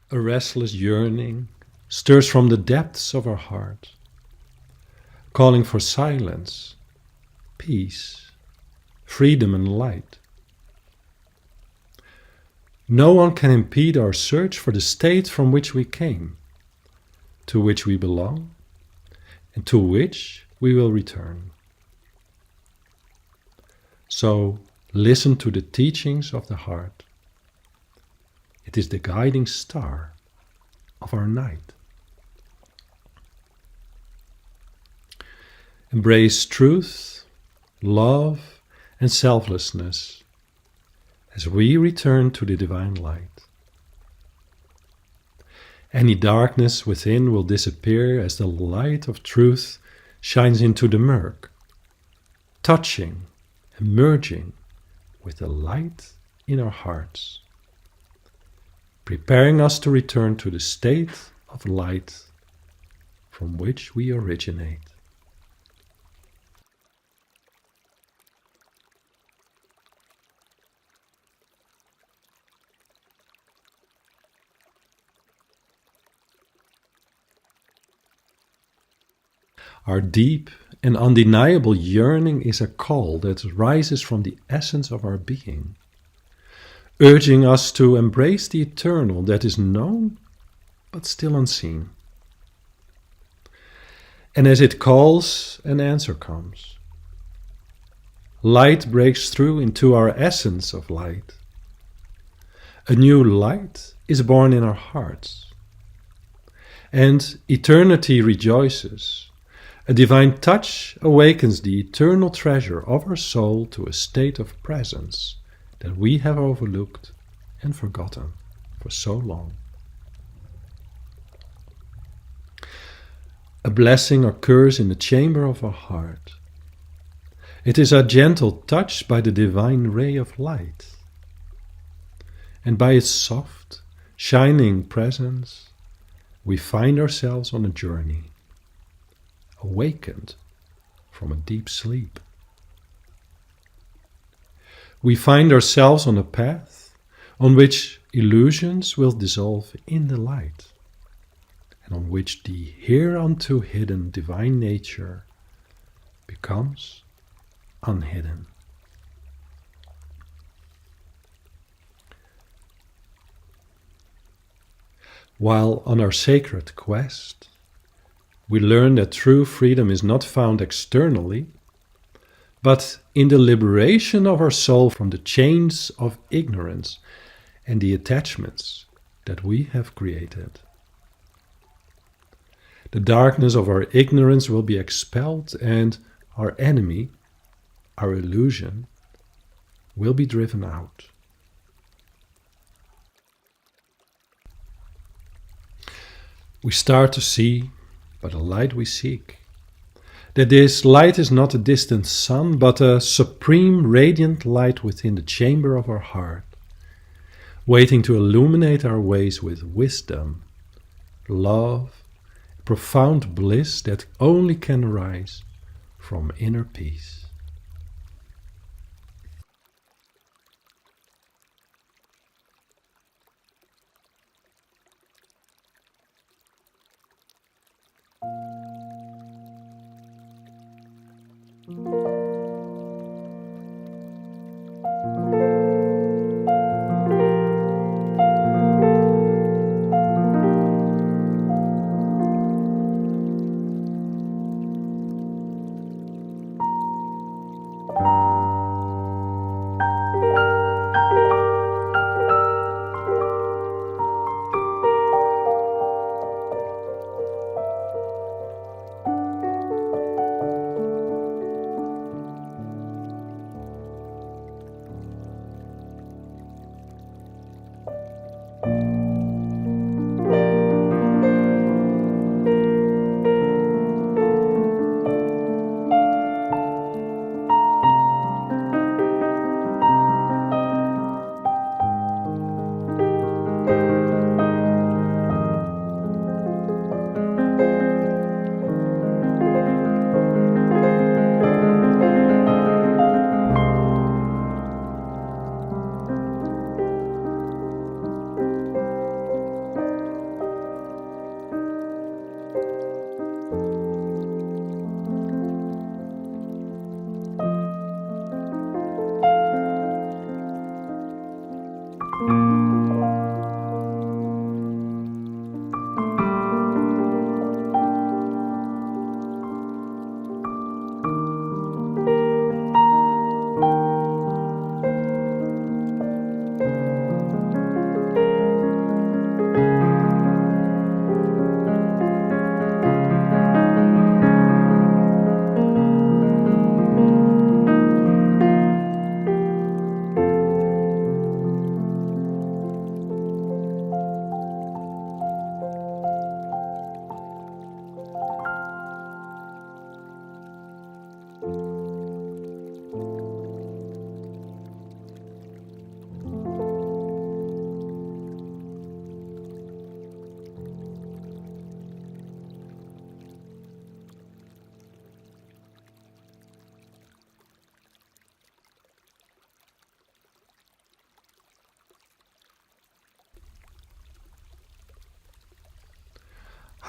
A restless yearning stirs from the depths of our heart, calling for silence, peace, freedom and light. No one can impede our search for the state from which we came, to which we belong, and to which we will return. So listen to the teachings of the heart. It is the guiding star of our night. Embrace truth, love, and selflessness as we return to the divine light. Any darkness within will disappear as the light of truth shines into the murk, touching and merging with the light in our hearts, preparing us to return to the state of light from which we originate. Our deep and undeniable yearning is a call that rises from the essence of our being, urging us to embrace the eternal that is known but still unseen. And as it calls, an answer comes. Light breaks through into our essence of light. A new light is born in our hearts, and eternity rejoices. A divine touch awakens the eternal treasure of our soul to a state of presence that we have overlooked and forgotten for so long. A blessing occurs in the chamber of our heart. It is a gentle touch by the divine ray of light, and by its soft, shining presence, we find ourselves on a journey, awakened from a deep sleep. We find ourselves on a path on which illusions will dissolve in the light, and on which the hereunto hidden divine nature becomes unhidden. While on our sacred quest, we learn that true freedom is not found externally, but in the liberation of our soul from the chains of ignorance and the attachments that we have created. The darkness of our ignorance will be expelled, and our enemy, our illusion, will be driven out. We start to see by the light we seek that this light is not a distant sun, but a supreme radiant light within the chamber of our heart, waiting to illuminate our ways with wisdom, love, profound bliss that only can arise from inner peace.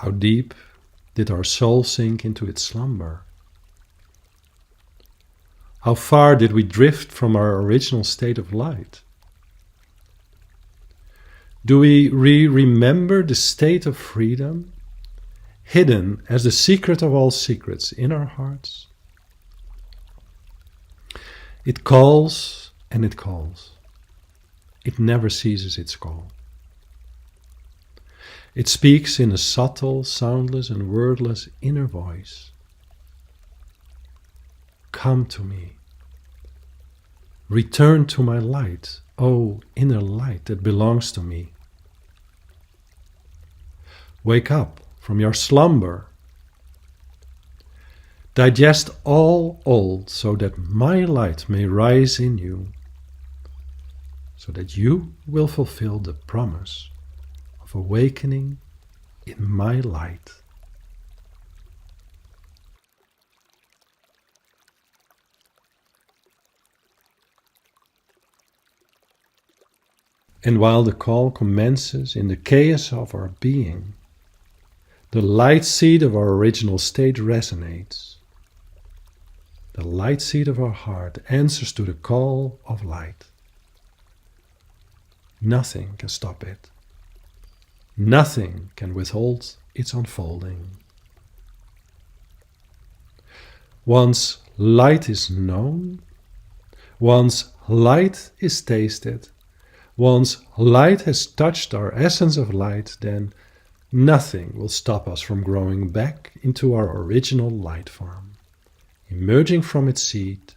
How deep did our soul sink into its slumber? How far did we drift from our original state of light? Do we remember the state of freedom, hidden as the secret of all secrets in our hearts? It calls and it calls. It never ceases its call. It speaks in a subtle, soundless, and wordless inner voice. Come to me. Return to my light, O inner light that belongs to me. Wake up from your slumber. Digest all old so that my light may rise in you, so that you will fulfill the promise of awakening in my light. And while the call commences in the chaos of our being, the light seed of our original state resonates. The light seed of our heart answers to the call of light. Nothing can stop it. Nothing can withhold its unfolding. Once light is known, once light is tasted, once light has touched our essence of light, then nothing will stop us from growing back into our original light form, emerging from its seed,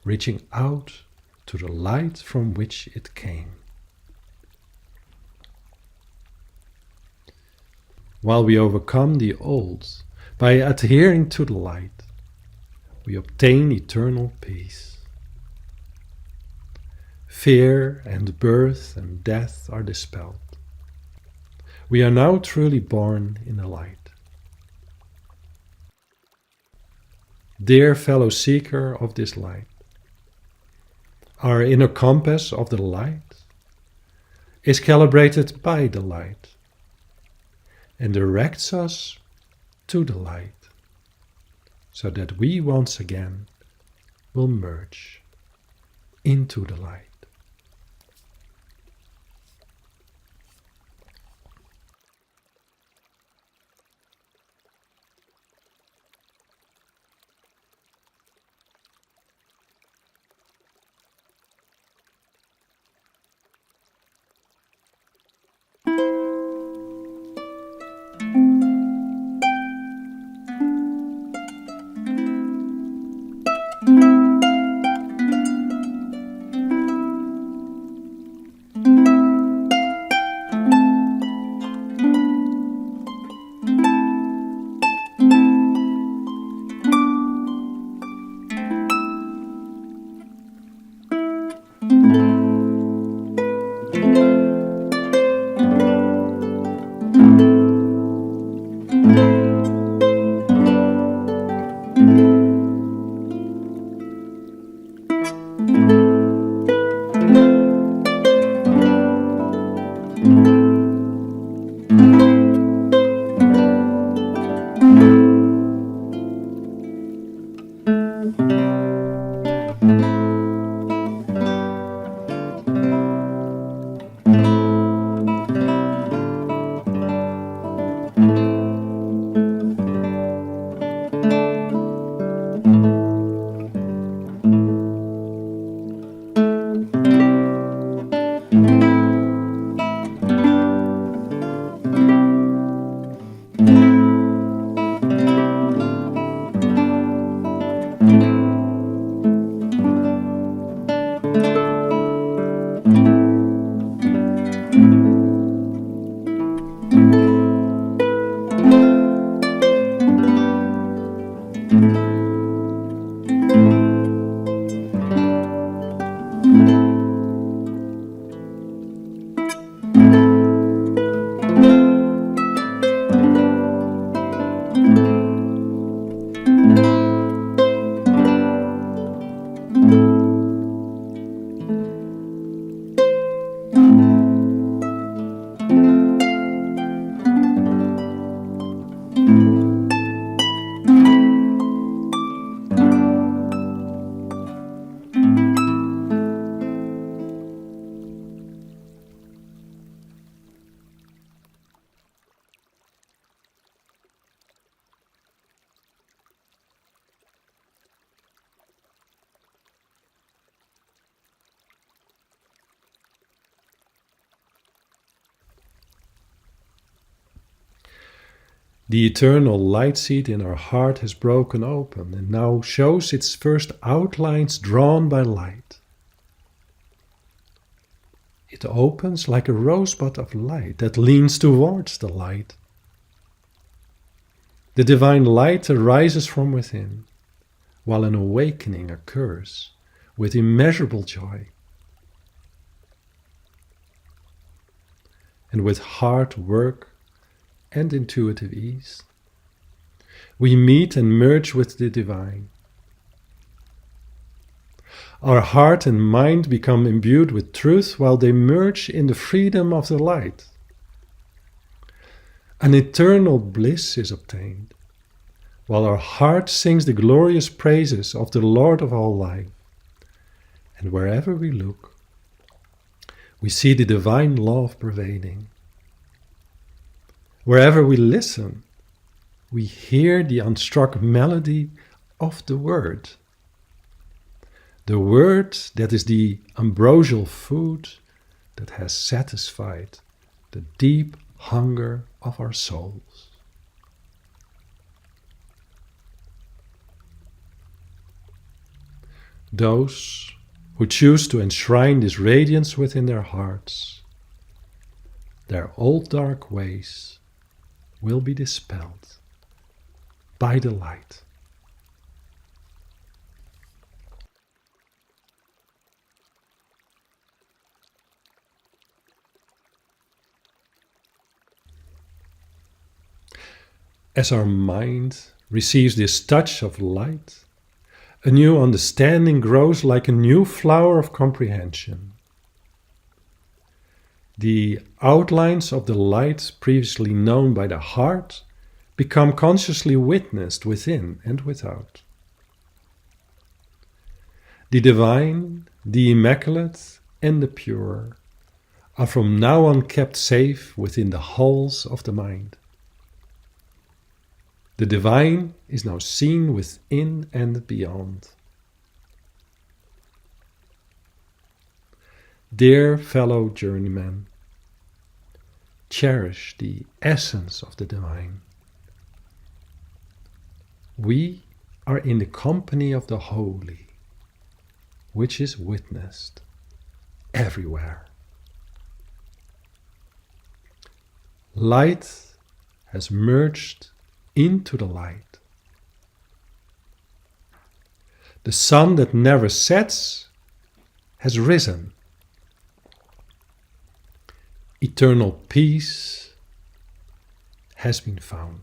reaching out to the light from which it came. While we overcome the old by adhering to the light, we obtain eternal peace. Fear and birth and death are dispelled. We are now truly born in the light. Dear fellow seeker of this light, our inner compass of the light is calibrated by the light and directs us to the light, so that we once again will merge into the light. The eternal light seed in our heart has broken open and now shows its first outlines drawn by light. It opens like a rosebud of light that leans towards the light. The divine light arises from within, while an awakening occurs with immeasurable joy. And with hard work and intuitive ease, we meet and merge with the divine. Our heart and mind become imbued with truth while they merge in the freedom of the light. An eternal bliss is obtained, while our heart sings the glorious praises of the Lord of all life. And wherever we look, we see the divine love pervading. Wherever we listen, we hear the unstruck melody of the Word. The Word that is the ambrosial food that has satisfied the deep hunger of our souls. Those who choose to enshrine this radiance within their hearts, their old dark ways will be dispelled by the light. As our mind receives this touch of light, a new understanding grows like a new flower of comprehension. The outlines of the light previously known by the heart become consciously witnessed within and without. The divine, the immaculate, and the pure are from now on kept safe within the halls of the mind. The divine is now seen within and beyond. Dear fellow journeyman, cherish the essence of the divine. We are in the company of the holy, which is witnessed everywhere. Light has merged into the light. The sun that never sets has risen. Eternal peace has been found.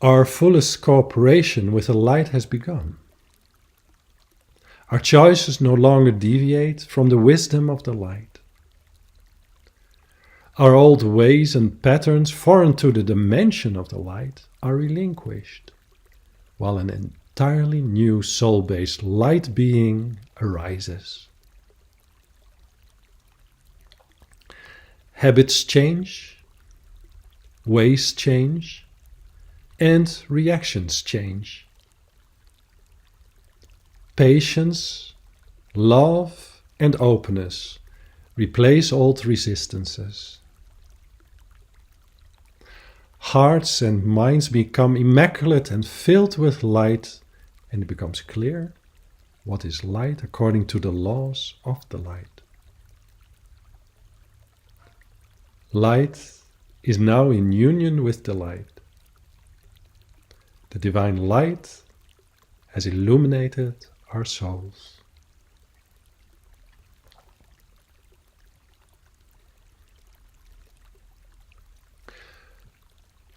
Our fullest cooperation with the light has begun. Our choices no longer deviate from the wisdom of the light. Our old ways and patterns foreign to the dimension of the light are relinquished, while an entirely new soul-based light being arises. Habits change, ways change, and reactions change. Patience, love, and openness replace old resistances. Hearts and minds become immaculate and filled with light, and it becomes clear what is light according to the laws of the light. Light is now in union with the light. The divine light has illuminated our souls.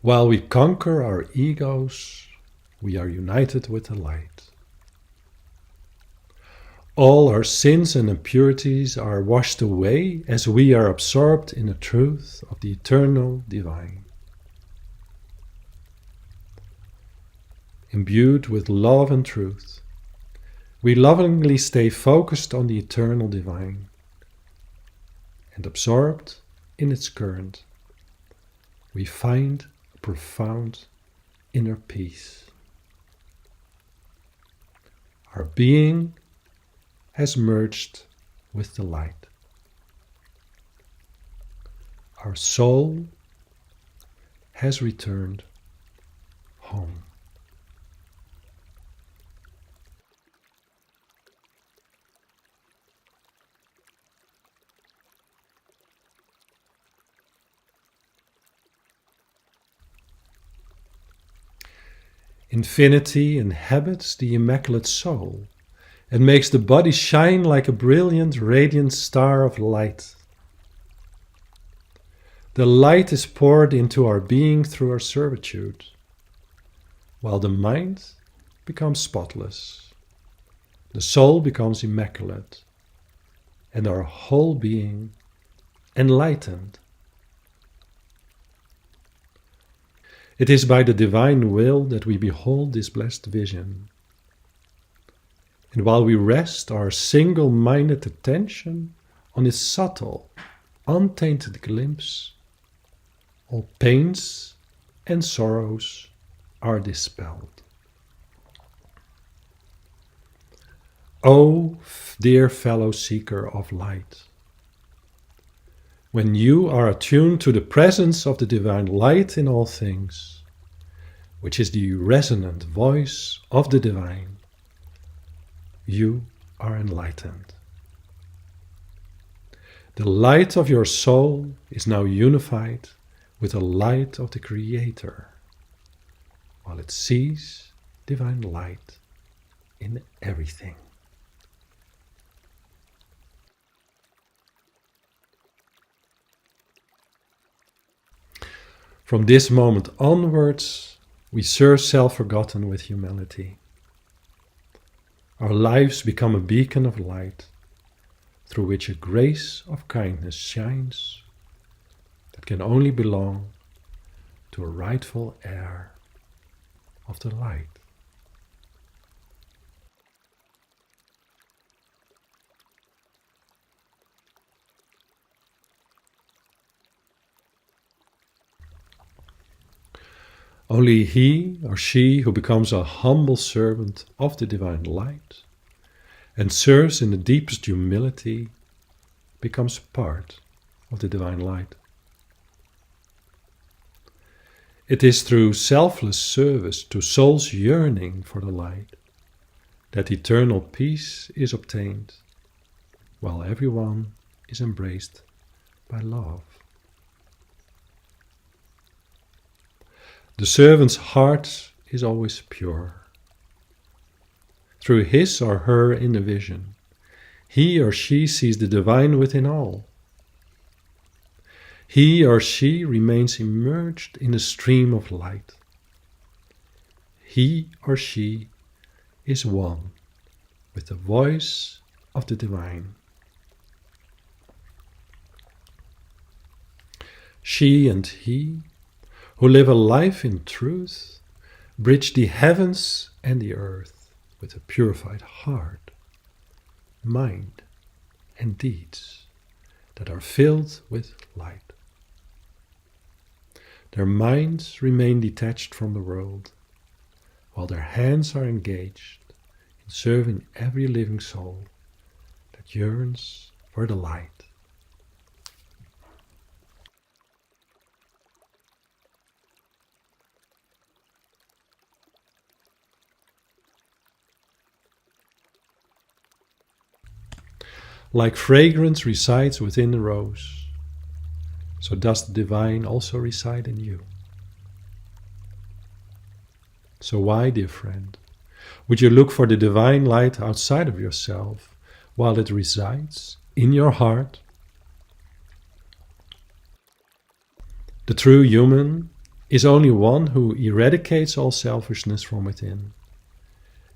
While we conquer our egos, we are united with the light. All our sins and impurities are washed away as we are absorbed in the truth of the eternal divine. Imbued with love and truth, we lovingly stay focused on the eternal divine and absorbed in its current. We find a profound inner peace. Our being has merged with the light. Our soul has returned home. Infinity inhabits the immaculate soul and makes the body shine like a brilliant, radiant star of light. The light is poured into our being through our servitude, while the mind becomes spotless, the soul becomes immaculate, and our whole being enlightened. It is by the divine will that we behold this blessed vision. And while we rest our single-minded attention on its subtle, untainted glimpse, all pains and sorrows are dispelled. O dear fellow seeker of light, when you are attuned to the presence of the divine light in all things, which is the resonant voice of the divine, you are enlightened. The light of your soul is now unified with the light of the Creator, while it sees divine light in everything. From this moment onwards, we serve self-forgotten with humility. Our lives become a beacon of light, through which a grace of kindness shines that can only belong to a rightful heir of the light. Only he or she who becomes a humble servant of the divine light and serves in the deepest humility becomes part of the divine light. It is through selfless service to soul's yearning for the light that eternal peace is obtained, while everyone is embraced by love. The servant's heart is always pure. Through his or her inner vision, he or she sees the divine within all. He or she remains immersed in a stream of light. he or she is one with the voice of the divine. She and he, who live a life in truth, bridge the heavens and the earth with a purified heart, mind, and deeds that are filled with light. Their minds remain detached from the world, while their hands are engaged in serving every living soul that yearns for the light. Like fragrance resides within the rose, so does the divine also reside in you. So why, dear friend, would you look for the divine light outside of yourself while it resides in your heart? The true human is only one who eradicates all selfishness from within,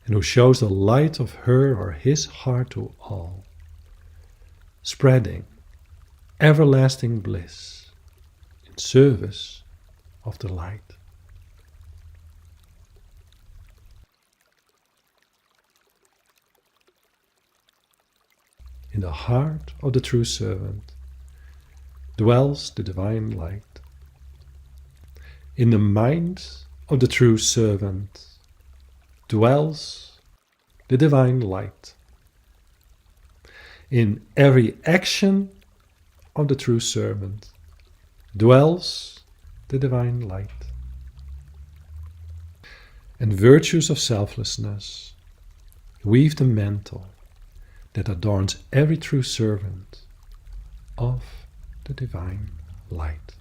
and who shows the light of her or his heart to all, spreading everlasting bliss in service of the light. In the heart of the true servant dwells the divine light. In the mind of the true servant dwells the divine light. In every action of the true servant dwells the divine light. And virtues of selflessness weave the mantle that adorns every true servant of the divine light.